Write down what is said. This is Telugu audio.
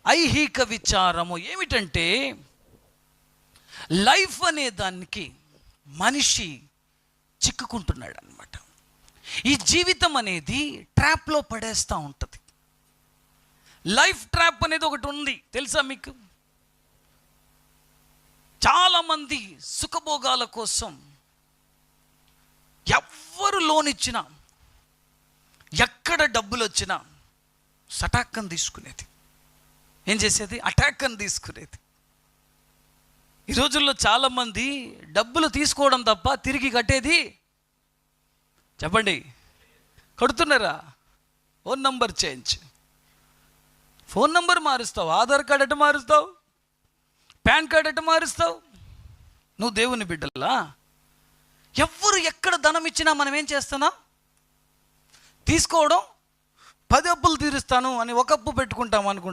ఐహిక విచారము ఏమిటంటే, లైఫ్ అనే దానికి మనిషి చిక్కుకుంటున్నాడు అనమాట. ఈ జీవితం అనేది ట్రాప్లో పడేస్తూ ఉంటుంది. లైఫ్ ట్రాప్ అనేది ఒకటి ఉంది, తెలుసా మీకు? చాలామంది సుఖభోగాల కోసం ఎవ్వరు లోన్ ఇచ్చినా, ఎక్కడ డబ్బులు వచ్చినా సటాక్కని తీసుకునేది. ఏం చేసేది? అటాక్కని తీసుకునేది. ఈ రోజుల్లో చాలామంది డబ్బులు తీసుకోవడం తప్ప తిరిగి కట్టేది, చెప్పండి, కడుతున్నారా? Phone number change, phone number మారుస్తావు, ఆధార్ కార్డు ఎట్ట మారుస్తావు, పాన్ కార్డు ఎట్ట మారుస్తావు? నువ్వు దేవుని బిడ్డలా? ఎవ్వరు ఎక్కడ ధనం ఇచ్చినా మనం ఏం చేస్తున్నాం? తీసుకోవడం, 10 అప్పులు తీరుస్తాను అని ఒక అప్పు పెట్టుకుంటాం అనుకుంటాం.